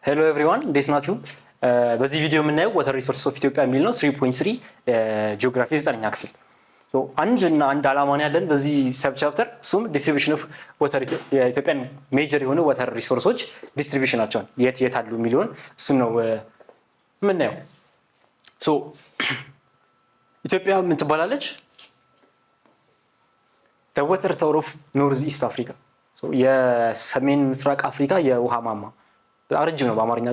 ሄሎ ኤቭሪዋን እንዴት ናችሁ? በዚህ ቪዲዮ የምናየው ዋተር ሪሶርስስ ኦፍ ኢትዮጵያ የሚል ነው 3.3 ጂኦግራፊ 9ኛ ክፍል። አንድ ዓላማ ነው ያለን በዚህ ሰብ ቻፕተር፣ እሱም ዲስትሪቢዩሽን ኦፍ ዋተር የኢትዮጵያን ሜጀር የሆኑ ዋተር ሪሶርሶች ዲስትሪቢዩሽናቸውን የት አሉ የሚለውን እሱን ነው የምናየው። ኢትዮጵያ ምን ትባላለች? ዋተር ታወር ኦፍ ኖርዝ ኢስት አፍሪካ፣ የሰሜን ምስራቅ አፍሪካ የውሃ ማማ ረጅም ነው በአማርኛ።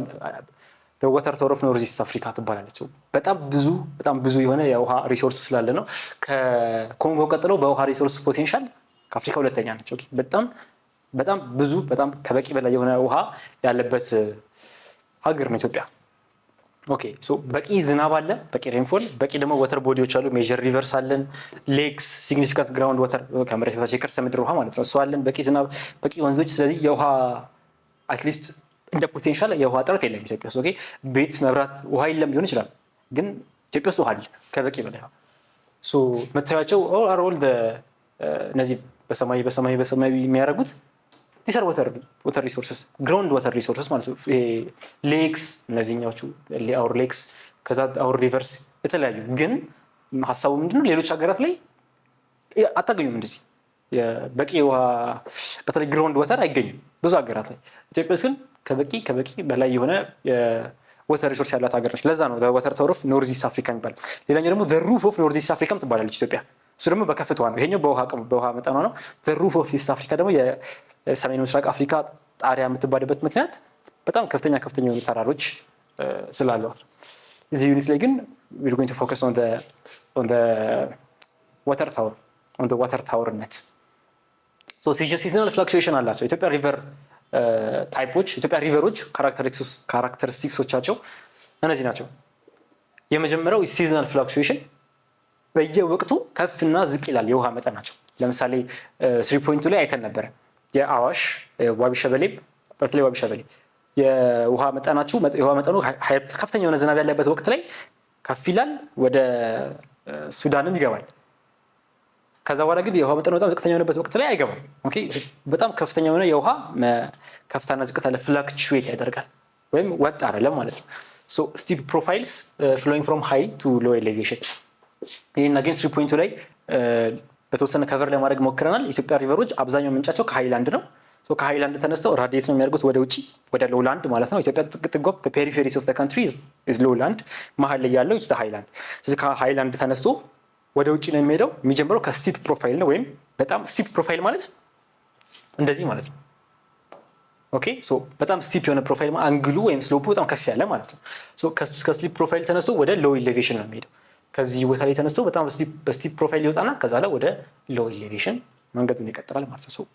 ዋተር ታወር ኦፍ ኖርዝ ኢስት አፍሪካ ትባላለች። በጣም ብዙ የሆነ የውሃ ሪሶርስ ስላለ ነው። ከኮንጎ ቀጥሎ በውሃ ሪሶርስ ፖቴንሻል ከአፍሪካ ሁለተኛ ነች። በጣም ብዙ ከበቂ በላይ የሆነ ውሃ ያለበት ሀገር ነው ኢትዮጵያ። በቂ ዝናብ አለ፣ በቂ ሬንፎል፣ በቂ ደግሞ ወተር ቦዲዎች አሉ። ሜጀር ሪቨርስ አለን፣ ሌክስ፣ ሲግኒፊካንት ግራውንድ ወተር ከመሬት በታች የከርሰ ምድር ውሃ ማለት ነው፣ እሱ አለን። በቂ ዝናብ፣ በቂ ወንዞች። ስለዚህ የውሃ አትሊስት እንደ ፖቴንሻል የውሃ እጥረት የለም ኢትዮጵያ ውስጥ። ቤት መብራት ውሃ የለም ሊሆን ይችላል፣ ግን ኢትዮጵያ ውስጥ ውሃ አለ ከበቂ በላይ። መታያቸው ኦል እነዚህ በሰማይ የሚያደርጉት ዲሰር ዋተር ሪሶርስስ ግራውንድ ዋተር ሪሶርስስ ማለት ነው። ሌክስ እነዚህኛዎቹ አውር ሌክስ፣ ከዛ አውር ሪቨርስ የተለያዩ። ግን ሀሳቡ ምንድነው? ሌሎች ሀገራት ላይ አታገኙም እንደዚህ በቂ ውሃ፣ በተለይ ግራውንድ ዋተር አይገኝም ብዙ ሀገራት ላይ። ኢትዮጵያ ውስጥ ግን ከበቂ በላይ የሆነ ዋተር ሪሶርስ ያላት ሀገር ነች። ለዛ ነው ዋተር ታወር ኦፍ ኖርዝ ኢስት አፍሪካ የሚባለው። ሌላኛው ደግሞ ሩፍ ኦፍ ኖርዝ ኢስት አፍሪካም ትባላለች ኢትዮጵያ። እሱ ደግሞ በከፍታዋ ነው። ይሄኛው በውሃ መጠኗ ነው። ሩፍ ኦፍ ኢስት አፍሪካ ደግሞ የሰሜን ምስራቅ አፍሪካ ጣሪያ የምትባልበት ምክንያት በጣም ከፍተኛ የሆኑ ተራሮች ስላለዋል። እዚህ ዩኒት ላይ ግን we're going to focus on the water tower, on the water towerነት። ሲዝናል ፍላክቹዌሽን አላቸው ኢትዮጵያ ሪቨር ታይፖች። ኢትዮጵያ ሪቨሮች ካራክተሪስቲክሶቻቸው እነዚህ ናቸው። የመጀመሪያው ሲዝናል ፍላክቹዌሽን፣ በየወቅቱ ከፍና ዝቅ ይላል የውሃ መጠን ናቸው። ለምሳሌ 3 ላይ አይተን ነበረ የአዋሽ ዋቢ ሸበሌ፣ በተለይ ዋቢ ሸበሌ የውሃ መጠኑ ከፍተኛ የሆነ ዝናብ ያለበት ወቅት ላይ ከፍ ይላል፣ ወደ ሱዳንም ይገባል። ከዛ በኋላ ግን የውሃ መጠኑ በጣም ዝቅተኛ የሆነበት ወቅት ላይ አይገባም። በጣም ከፍተኛ የሆነ የውሃ ከፍታና ዝቅታ ፍላክቹዌት ያደርጋል ወይም ወጥ አይደለም ማለት ነው። ስቲፕ ፕሮፋይልስ ፍሎዊንግ ፍሮም ሃይ ቱ ሎ ኤሌቬሽን። ይህን ግን 3 ላይ በተወሰነ ከቨር ለማድረግ ሞክረናል። ኢትዮጵያ ሪቨሮች አብዛኛው ምንጫቸው ከሃይላንድ ነው። ከሃይላንድ ተነስተው ራዲየት ነው የሚያደርጉት ወደ ውጭ ወደ ሎውላንድ ማለት ነው። ኢትዮጵያ ጥግጥጓ ፔሪፌሪስ ኦፍ ካንትሪ ኢዝ ሎውላንድ፣ መሀል ላይ ያለው ኢዝ ሃይላንድ። ስለዚህ ከሃይላንድ ተነስቶ ወደ ውጭ ነው የሚሄደው። የሚጀምረው ከስቲፕ ፕሮፋይል ነው፣ ወይም በጣም ስቲፕ ፕሮፋይል ማለት እንደዚህ ማለት ነው። በጣም ስቲፕ የሆነ ፕሮፋይል አንግሉ ወይም ስሎፑ በጣም ከፍ ያለ ማለት ነው። ከስቲፕ ፕሮፋይል ተነስቶ ወደ ሎው ኤሌቬሽን ነው የሚሄደው። ከዚህ ቦታ ላይ ተነስቶ በጣም በስቲፕ ፕሮፋይል ይወጣና ከዛ ላይ ወደ ሎው ኤሌቬሽን መንገዱን ይቀጥላል ማለት ነው።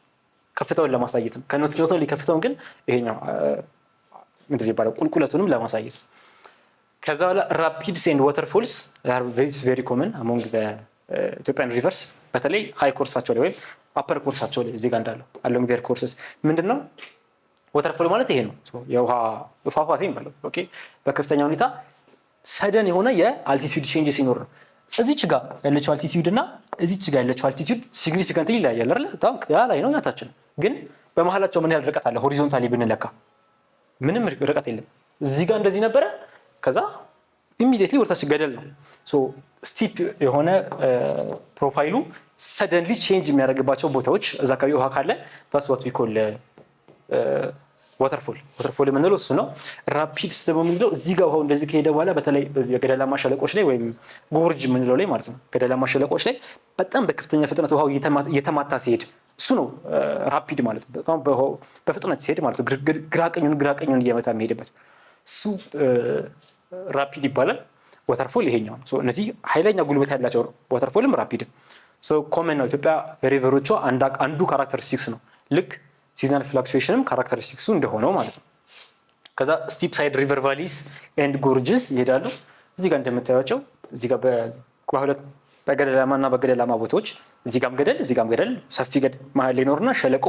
ከፍታውን ለማሳየት ነው። ከኖት ከፍታውን ግን ይሄኛው ምንድን ይባላል ቁልቁለቱንም ለማሳየት ነው። ከዛ በኋላ ራፒድስ ኤንድ ዋተርፎልስ አር ቬሪ ኮመን አሞንግ ኢትዮጵያን ሪቨርስ፣ በተለይ ሃይ ኮርሳቸው ላይ ወይም አፐር ኮርሳቸው ላይ እዚህ ጋር እንዳለው አሎንግ ዴር ኮርስስ። ምንድነው ዋተርፎል ማለት? ይሄ ነው የውሃ ፏፏቴ የሚባለው። በከፍተኛ ሁኔታ ሰደን የሆነ የአልቲቲዩድ ቼንጅ ሲኖር ነው። እዚች ጋር ያለችው አልቲቲዩድ እና እዚች ጋር ያለችው አልቲቲዩድ ሲግኒፊካንትሊ ይለያያል አይደል? ያ ላይ ነው ያታችን። ግን በመሀላቸው ምን ያህል ርቀት አለ? ሆሪዞንታሊ ብንለካ ምንም ርቀት የለም። እዚህ ጋር እንደዚህ ነበረ፣ ከዛ ኢሚዲየትሊ ወደታች ገደል ነው። ስቲፕ የሆነ ፕሮፋይሉ ሰደንሊ ቼንጅ የሚያደርግባቸው ቦታዎች እዛ አካባቢ ውሃ ካለ that's what we call ዋተርፎል የምንለው እሱ ነው። ራፒድስ ደግሞ የምንለው እዚህ ጋር ውሃው እንደዚህ ከሄደ በኋላ በተለይ በዚህ ገደላማ ሸለቆች ላይ ወይም ጎርጅ የምንለው ላይ ማለት ነው። ገደላማ ሸለቆች ላይ በጣም በከፍተኛ ፍጥነት ውሃው እየተማታ ሲሄድ እሱ ነው ራፒድ ማለት ነው። በጣም በፍጥነት ሲሄድ ማለት ነው። ግራቀኙን እየመታ የሚሄድበት እሱ ራፒድ ይባላል። ዋተርፎል ይሄኛው ነው። እነዚህ ኃይለኛ ጉልበት ያላቸው ዋተርፎልም ራፒድም ኮመን ነው። ኢትዮጵያ ሪቨሮቿ አንዱ ካራክተሪስቲክስ ነው። ልክ ሲዝናል ፍላክቹዌሽንም ካራክተሪስቲክሱ እንደሆነው ማለት ነው። ከዛ ስቲፕ ሳይድ ሪቨር ቫሊስ ኤንድ ጎርጅስ ይሄዳሉ። እዚህ ጋር እንደምታዩቸው እዚህ ጋር በሁለት በገደላማና በገደላማ ቦታዎች እዚህ ጋርም ገደል ሰፊ መሀል ላይ ይኖርና ሸለቆ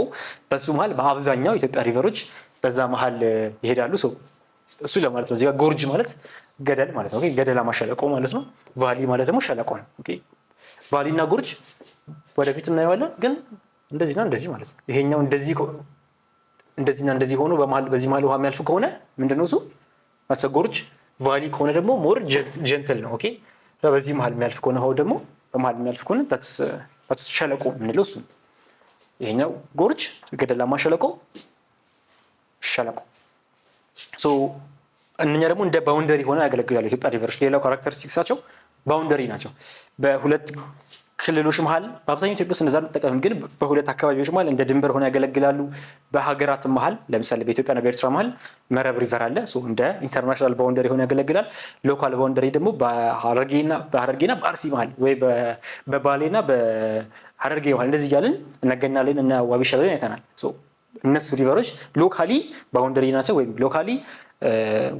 በሱ መሀል በአብዛኛው ኢትዮጵያ ሪቨሮች በዛ መሀል ይሄዳሉ። እሱ ለማለት ነው። እዚህ ጋር ጎርጅ ማለት ገደል ማለት ነው። ገደላማ ሸለቆ ማለት ነው። ቫሊ ማለት ደግሞ ሸለቆ ነው። ቫሊ እና ጎርጅ ወደፊት እናየዋለን። ግን እንደዚህና እንደዚህ ማለት ነው። ይሄኛው እንደዚህ እንደዚህና እንደዚህ ሆኖ በዚህ መሀል ውሃ የሚያልፍ ከሆነ ምንድነው እሱ ጎርጅ። ቫሊ ከሆነ ደግሞ ሞር ጀንትል ነው። ኦኬ በዚህ መሀል የሚያልፍ ከሆነ ውሃው ደግሞ በመሀል የሚያልፍ ከሆነ ታትስ ሸለቆ የምንለው እሱ። ይሄኛው ጎርጅ ገደላማ ሸለቆ እነኛ ደግሞ እንደ ባውንደሪ ሆነ ያገለግላሉ ኢትዮጵያ ሪቨሮች። ሌላው ካራክተሪስቲክሳቸው ባውንደሪ ናቸው። በሁለት ክልሎች መሀል በአብዛኛው ኢትዮጵያ ውስጥ እንደዛ እንጠቀምም፣ ግን በሁለት አካባቢዎች መሀል እንደ ድንበር ሆነ ያገለግላሉ። በሀገራት መሀል ለምሳሌ በኢትዮጵያና በኤርትራ መሀል መረብ ሪቨር አለ። እንደ ኢንተርናሽናል ባውንደሪ ሆነ ያገለግላል። ሎካል ባውንደሪ ደግሞ በሀረርጌና በአርሲ መሀል ወይ በባሌና በሀረርጌ መሀል እንደዚህ እያልን እነገናለን እና ዋቢ ሸበሌን አይተናል። እነሱ ሪቨሮች ሎካሊ ባውንደሪ ናቸው ወይም ሎካሊ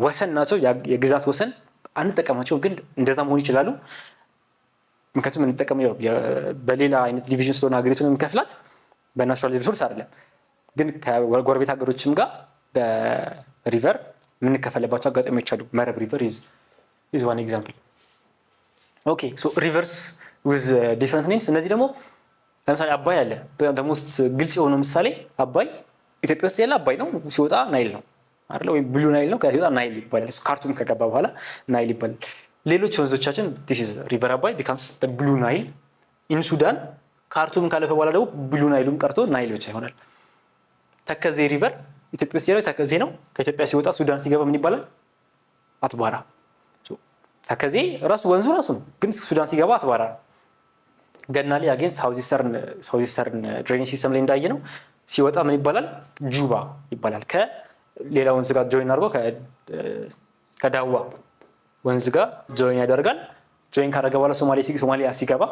ወሰን ናቸው። የግዛት ወሰን አንጠቀማቸውም፣ ግን እንደዛ መሆን ይችላሉ። ምክንያቱም እንጠቀመው በሌላ አይነት ዲቪዥን ስለሆነ ሀገሪቱን የሚከፍላት በናቹራል ሪሶርስ አይደለም። ግን ከጎረቤት ሀገሮችም ጋር በሪቨር የምንከፈልባቸው አጋጣሚዎች አሉ። መረብ ሪቨር ኢዝ ዋን ኤግዛምፕል። ኦኬ ሶ ሪቨርስ ዊዝ ዲፈረንት ኔምስ። እነዚህ ደግሞ ለምሳሌ አባይ አለ። በሞስት ግልጽ የሆነው ምሳሌ አባይ ኢትዮጵያ ውስጥ ያለ አባይ ነው፣ ሲወጣ ናይል ነው አይደል? ወይም ብሉ ናይል ነው፣ ሲወጣ ናይል ይባላል። ካርቱም ከገባ በኋላ ናይል ይባላል። ሌሎች ወንዞቻችን this is river አባይ becomes the blue nile in ሱዳን። ካርቱም ካለፈ በኋላ ደግሞ ብሉ ናይሉም ቀርቶ ናይል ብቻ ይሆናል። ተከዜ ሪቨር ኢትዮጵያ ውስጥ ያለው ተከዜ ነው። ከኢትዮጵያ ሲወጣ ሱዳን ሲገባ ምን ይባላል? አትባራ። ተከዜ ራሱ ወንዙ ራሱ ነው፣ ግን ሱዳን ሲገባ አትባራ። ገናሌ አገን ሳውዝ ኢስተርን ድሬኔጅ ሲስተም ላይ እንዳየ ነው። ሲወጣ ምን ይባላል? ጁባ ይባላል። ከሌላ ወንዝ ጋር ጆይን አድርጎ ከዳዋ ወንዝ ጋር ጆይን ያደርጋል። ጆይን ካደረገ በኋላ ሶማሊያ ሲገባ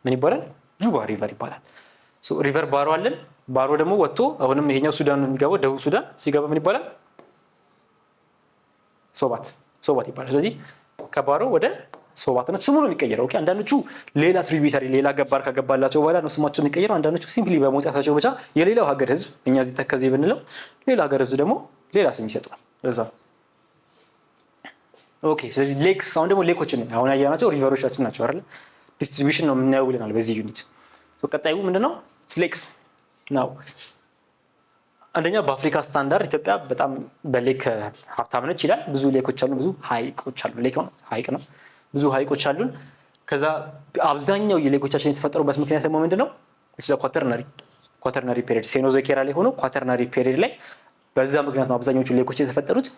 ምን ይባላል? ጁባ ሪቨር ይባላል። ሪቨር ባሮ አለን። ባሮ ደግሞ ወጥቶ አሁንም ይሄኛው ሱዳን ነው የሚገባው። ደቡብ ሱዳን ሲገባ ምን ይባላል? ሶባት ይባላል። ስለዚህ ከባሮ ወደ ሶባት ነው ስሙ ነው የሚቀየረው። ኦኬ አንዳንዶቹ ሌላ ትሪቢዩተሪ ሌላ ገባር ከገባላቸው በኋላ ነው ስማቸው የሚቀየረው። አንዳንዶቹ ሲምፕሊ በመውጣታቸው ብቻ የሌላው ሀገር ህዝብ እኛ እዚህ ተከዜ ብንለው ሌላ ሀገር ህዝብ ደግሞ ሌላ ስም ይሰጣል። ለዛ ኦኬ ስለዚህ ሌክስ አሁን ደግሞ ሌኮችን አሁን ያያናቸው ሪቨሮቻችን ናቸው አይደል? ዲስትሪቢዩሽን ነው የምናየው ብለናል በዚህ ዩኒት። ቀጣዩ ምንድነው? ሌክስ ነው። አንደኛ በአፍሪካ ስታንዳርድ ኢትዮጵያ በጣም በሌክ ሀብታም ነች ይላል። ብዙ ሌኮች አሉ፣ ብዙ ሀይቆች አሉ። ሌክ ነው ሀይቅ ነው። ብዙ ሀይቆች አሉን። ከዛ አብዛኛው የሌኮቻችን የተፈጠሩበት ምክንያት ደግሞ ምንድነው? ኳተርናሪ ፔሪድ ሴኖዞይክ ኤራ ላይ ሆኖ ኳተርናሪ ፔሪድ ላይ በዛ ምክንያት ነው አብዛኞቹ ሌኮች የተፈጠሩት።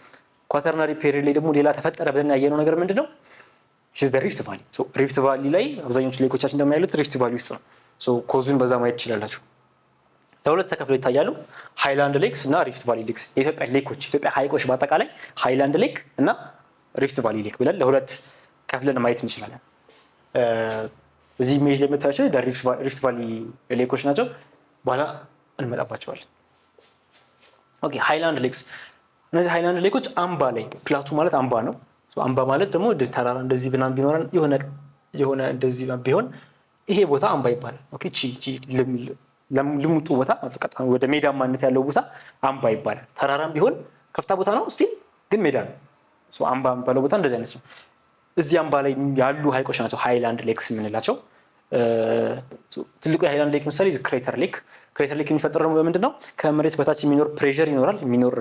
ኳተርናሪ ፔሪድ ላይ ደግሞ ሌላ ተፈጠረ ብለን ያየነው ነገር ምንድነው? ሪፍት ቫሊ። ሪፍት ቫሊ ላይ አብዛኞቹ ሌኮቻችን እንደማያሉት ሪፍት ቫሊ ውስጥ ነው። ኮዙን በዛ ማየት ትችላላችሁ። ለሁለት ተከፍለው ይታያሉ፣ ሃይላንድ ሌክስ እና ሪፍት ቫሊ ሌክስ። የኢትዮጵያ ሌኮች ኢትዮጵያ ሀይቆች በአጠቃላይ ሃይላንድ ሌክ እና ሪፍት ቫሊ ሌክ ብለን ለሁለት ከፍለን ማየት እንችላለን። እዚህ ኢሜጅ ላይ የምታያቸው ሪፍት ቫሊ ሌኮች ናቸው። በኋላ እንመጣባቸዋለን። ኦኬ ሃይላንድ ሌክስ። እነዚህ ሃይላንድ ሌኮች አምባ ላይ ፕላቱ ማለት አምባ ነው። አምባ ማለት ደግሞ እንደዚህ ተራራ እንደዚህ ብናም ቢኖረን የሆነ እንደዚህ ቢሆን ይሄ ቦታ አምባ ይባላል። ኦኬ ልሙጡ ቦታ ወደ ሜዳማነት ያለው ቦታ አምባ ይባላል። ተራራም ቢሆን ከፍታ ቦታ ነው ስቲል ግን ሜዳ ነው። አምባ የሚባለው ቦታ እንደዚህ አይነት ነው። እዚህ አምባ ላይ ያሉ ሀይቆች ናቸው ሃይላንድ ሌክስ የምንላቸው። ትልቁ የሃይላንድ ሌክ ምሳሌ ክሬተር ሌክ። ክሬተር ሌክ የሚፈጠረው ደግሞ በምንድነው? ከመሬት በታች የሚኖር ፕሬሸር ይኖራል፣ የሚኖር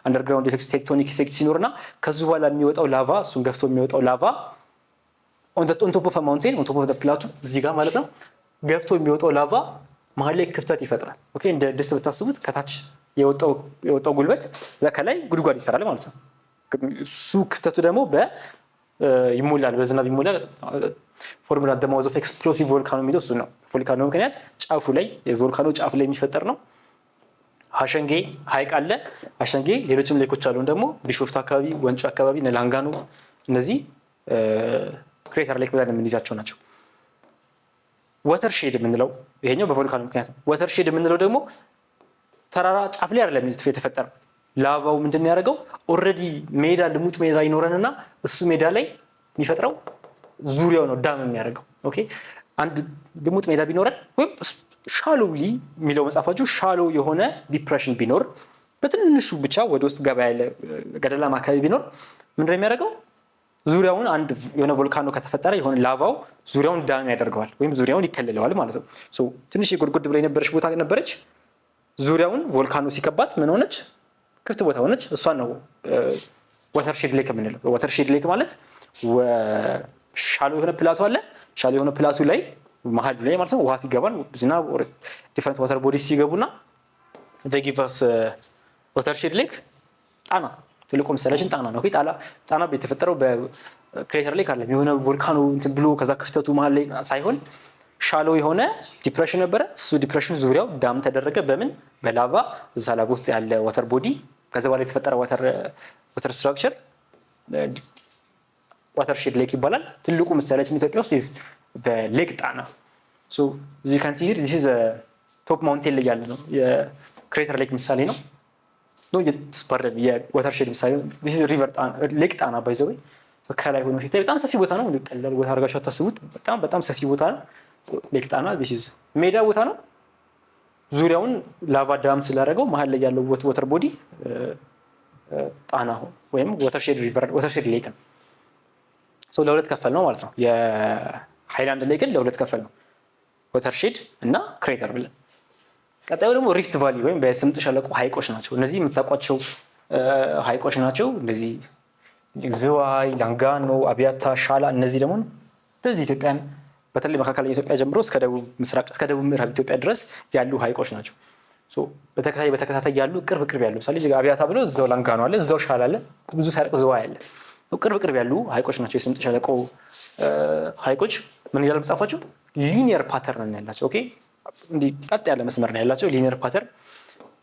አንደርግራውንድ ኢፌክት ቴክቶኒክ ኢፌክት ሲኖርና ከሱ በኋላ የሚወጣው ላቫ እሱን ገፍቶ የሚወጣው ላቫ ኦን ቶፕ ኦፍ ማውንቴን ኦን ቶፕ ኦፍ ፕላቱ እዚህ ጋር ማለት ነው ገፍቶ የሚወጣው ላቫ መሀል ላይ ክፍተት ይፈጥራል። ኦኬ እንደ ድስት ብታስቡት ከታች የወጣው ጉልበት ከላይ ጉድጓድ ይሰራል ማለት ነው። እሱ ክፍተቱ ደግሞ ይሞላል፣ በዝናብ ይሞላል። ፎርሙላ ደማውዝ ኦፍ ኤክስፕሎሲቭ ቮልካኖ የሚለው እሱ ነው። ቮልካኖ ምክንያት ጫፉ ላይ የቮልካኖ ጫፍ ላይ የሚፈጠር ነው። ሀሸንጌ ሀይቅ አለ። ሀሸንጌ ሌሎችም ሌኮች አሉ ደግሞ ቢሾፍቱ አካባቢ፣ ወንጭ አካባቢ፣ ላንጋኖ እነዚህ ክሬተር ሌክ ብለን የምንይዛቸው ናቸው። ወተር ሼድ የምንለው ይሄኛው በቮልካኖ ምክንያት ነው። ወተር ሼድ የምንለው ደግሞ ተራራ ጫፍ ላይ አይደለም የተፈጠረው። ላቫው ምንድን ነው ያደረገው? ኦልሬዲ ሜዳ ልሙጥ ሜዳ ይኖረንና እሱ ሜዳ ላይ የሚፈጥረው ዙሪያው ነው ዳም የሚያደርገው። ኦኬ አንድ ልሙጥ ሜዳ ቢኖረን ወይም ሻሎሊ የሚለው መጽሐፋችሁ ሻሎ የሆነ ዲፕሬሽን ቢኖር በትንሹ ብቻ ወደ ውስጥ ገባ ያለ ገደላማ አካባቢ ቢኖር ምንድን ነው የሚያደርገው? ዙሪያውን አንድ የሆነ ቮልካኖ ከተፈጠረ የሆነ ላቫው ዙሪያውን ዳም ያደርገዋል ወይም ዙሪያውን ይከልለዋል ማለት ነው። ትንሽ የጎድጎድ ብላ የነበረች ቦታ ነበረች። ዙሪያውን ቮልካኖ ሲከባት ምን ሆነች? ክፍት ቦታ ሆነች። እሷን ነው ወተርሼድ ሌክ የምንለው። ወተርሼድ ሌክ ማለት ሻሎ የሆነ ፕላቱ አለ። ሻሎ የሆነ ፕላቱ ላይ መሀል ላይ ማለት ነው ውሃ ሲገባል ዝናብ ዲፈረንት ዋተር ቦዲስ ሲገቡና ጊቫስ ወተርሼድ ሌክ ጣና ትልቁ ምሳሌያችን ጣና ነው። ጣና የተፈጠረው በክሬተር ሌክ አለ የሆነ ቮልካኖ እንትን ብሎ ከዛ ክፍተቱ መሀል ላይ ሳይሆን ሻሎ የሆነ ዲፕሬሽን ነበረ። እሱ ዲፕሬሽን ዙሪያው ዳም ተደረገ። በምን? በላቫ። እዛ ላቫ ውስጥ ያለ ዋተር ቦዲ ከዛ በኋላ የተፈጠረ ዋተር ስትራክቸር ዋተርሼድ ሌክ ይባላል። ትልቁ ምሳሌያችን ኢትዮጵያ ውስጥ ሌክ ጣና። እዚህ ካን ሲ ሂር ዲስ ኢዝ ቶፕ ማውንቴን ላይ ያለ ነው። የክሬተር ሌክ ምሳሌ ነው። የዋተርሼድ ምሳሌ ነው። ዲስ ኢዝ ሪቨር ጣና ሌክ ጣና ባይ ዘ ወይ ከላይ ሆኖ ሲታይ በጣም ሰፊ ቦታ ነው። ቀላል ቦታ አድርጋችሁ አታስቡት። በጣም ሰፊ ቦታ ነው። ሌክ ጣና ዲስ ኢዝ ሜዳ ቦታ ነው። ዙሪያውን ላቫ ዳም ስላደረገው መሀል ላይ ያለው ወተር ቦዲ ጣና ወይም ወተርሼድ ሌክ ነው። ለሁለት ከፈል ነው ማለት ነው። የሃይላንድ ሌክን ለሁለት ከፈል ነው፣ ወተርሼድ እና ክሬተር ብለን። ቀጣዩ ደግሞ ሪፍት ቫሊ ወይም በስምጥ ሸለቆ ሀይቆች ናቸው። እነዚህ የምታውቋቸው ሀይቆች ናቸው። እነዚህ ዝዋይ፣ ላንጋኖ፣ አብያታ፣ ሻላ። እነዚህ ደግሞ እንደዚህ ኢትዮጵያን በተለይ መካከለኛ ኢትዮጵያ ጀምሮ እስከ ደቡብ ምስራቅ እስከ ደቡብ ምዕራብ ኢትዮጵያ ድረስ ያሉ ሀይቆች ናቸው። በተከታታይ ያሉ ቅርብ ያሉ ምሳሌ አብያታ ብሎ እዛው ላንጋኖ አለ፣ እዛው ሻላ አለ፣ ብዙ ሳይርቅ ዝዋይ አለ። ቅርብ ያሉ ሀይቆች ናቸው የስምጥ ሸለቆ ሀይቆች። ምን ይላል መጽሐፋቸው? ሊኒየር ፓተርን ነው ያላቸው። ኦኬ እንዲህ ቀጥ ያለ መስመር ነው ያላቸው ሊኒየር ፓተርን።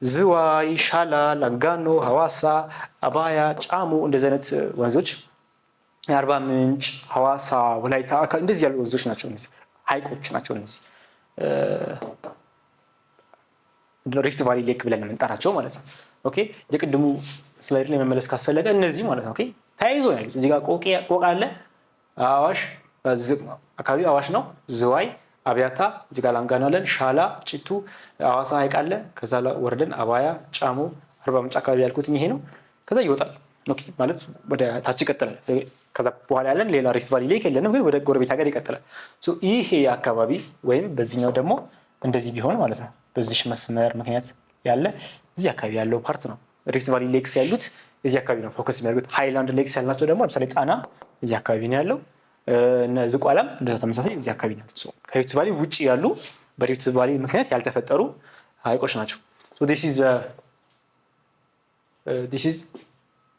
ዝዋይ፣ ሻላ፣ ላንጋኖ፣ ሐዋሳ፣ አባያ፣ ጫሞ እንደዚህ አይነት ወንዞች የአርባ ምንጭ፣ ሐዋሳ፣ ወላይታ እንደዚህ ያሉ ወንዞች ናቸው። እነዚህ ሀይቆች ናቸው። እነዚህ ሪፍት ቫሊ ሌክ ብለን የምንጠራቸው ማለት ነው። ኦኬ የቅድሙ ስላይድ ላይ መመለስ ካስፈለገ እነዚህ ማለት ነው። ኦኬ ተያይዞ ነው ያሉት። እዚህ ጋር ቆቅ አለ፣ አዋሽ አካባቢ አዋሽ ነው። ዝዋይ፣ አብያታ፣ እዚህ ጋር ላንጋኖ አለን፣ ሻላ፣ ጭቱ፣ ሐዋሳ ሀይቅ አለ። ከዛ ወርደን አባያ፣ ጫሞ፣ አርባ ምንጭ አካባቢ ያልኩት ይሄ ነው። ከዛ ይወጣል። ኦኬ ማለት ወደ ታች ይቀጥላል። ከዛ በኋላ ያለን ሌላ ሪፍት ቫሊ ሌክ የለንም፣ ግን ወደ ጎረቤት ሀገር ይቀጥላል። ይሄ አካባቢ ወይም በዚህኛው ደግሞ እንደዚህ ቢሆን ማለት ነው። በዚህ መስመር ምክንያት ያለ እዚህ አካባቢ ያለው ፓርት ነው። ሪፍት ቫሊ ሌክስ ያሉት እዚህ አካባቢ ነው ፎከስ የሚያደርጉት። ሃይላንድ ሌክስ ያልናቸው ደግሞ ለምሳሌ ጣና እዚህ አካባቢ ነው ያለው። እነ ዝቋላም እንደዛ ተመሳሳይ እዚህ አካባቢ ነው ያሉት። ከሪፍት ቫሊ ውጭ ያሉ በሪፍት ቫሊ ምክንያት ያልተፈጠሩ ሀይቆች ናቸው። ዲስ ኢዝ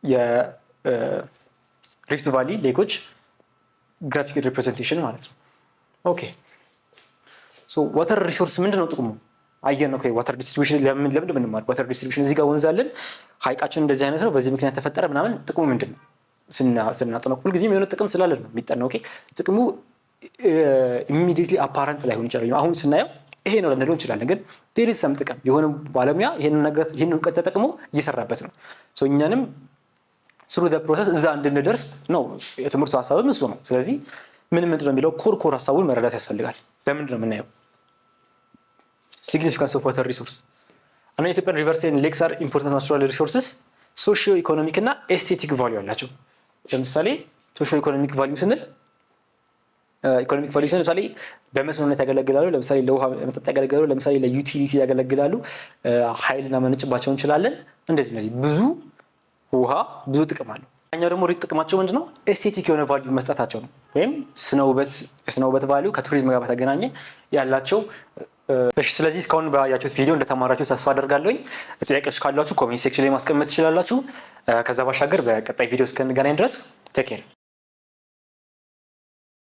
የሪፍት ቫሊ ሌኮች ግራፊክ ሪፕሬዘንቴሽን ማለት ነው። ኦኬ ዋተር ሪሶርስ ምንድን ነው ጥቅሙ? አየን ነው። ዋተር ዲስትሪቢዩሽን ለምን ምንማር? ዋተር ዲስትሪቢዩሽን እዚህ ጋር ወንዝ አለን፣ ሀይቃችን እንደዚህ አይነት ነው፣ በዚህ ምክንያት ተፈጠረ ምናምን። ጥቅሙ ምንድን ነው ስናጠናው ሁልጊዜም የሆነ ጥቅም ስላለን ነው የሚጠናው። ጥቅሙ ኢሚዲየትሊ አፓረንት ላይሆን ይችላል። አሁን ስናየው ይሄ ነው ልንለው እንችላለን፣ ግን ዴር ኢዝ ሰም ጥቅም። የሆነ ባለሙያ ይህንን እውቀት ተጠቅሞ እየሰራበት ነው። እኛንም ስሩ ፕሮሰስ እዛ እንድንደርስ ነው የትምህርቱ ሀሳብም እሱ ነው። ስለዚህ ምንድን ነው የሚለው ኮር ሀሳቡን መረዳት ያስፈልጋል። ለምንድን ነው የምናየው? ሲግኒፊካንስ ኦፍ ዋተር ሪሶርስ እና ኢትዮጵያን ሪቨርስ ኤንድ ሌክስ አር ኢምፖርታንት ናቹራል ሪሶርስስ ሶሺዮ ኢኮኖሚክ እና ኤስቴቲክ ቫልዩ አላቸው። ለምሳሌ ሶሺዮ ኢኮኖሚክ ቫልዩ ስንል ለምሳሌ በመስኖነት ያገለግላሉ፣ ለምሳሌ ለውሃ መጠጥ ያገለግላሉ፣ ለምሳሌ ለዩቲሊቲ ያገለግላሉ፣ ኃይል ልናመነጭባቸው እንችላለን። እንደዚህ ብዙ ውሃ ብዙ ጥቅም አለው። ኛው ደግሞ ጥቅማቸው ምንድነው? ኤስቴቲክ የሆነ ቫልዩ መስጠታቸው ነው። ወይም ስነ ውበት ቫልዩ ከቱሪዝም ጋር በተገናኘ ያላቸው። ስለዚህ እስካሁን ባያችሁት ቪዲዮ እንደተማራችሁ ተስፋ አደርጋለሁኝ። ጥያቄዎች ካሏችሁ ኮሜንት ሴክሽን ላይ ማስቀመጥ ትችላላችሁ። ከዛ ባሻገር በቀጣይ ቪዲዮ እስከንገናኝ ድረስ ቴክ ኬር።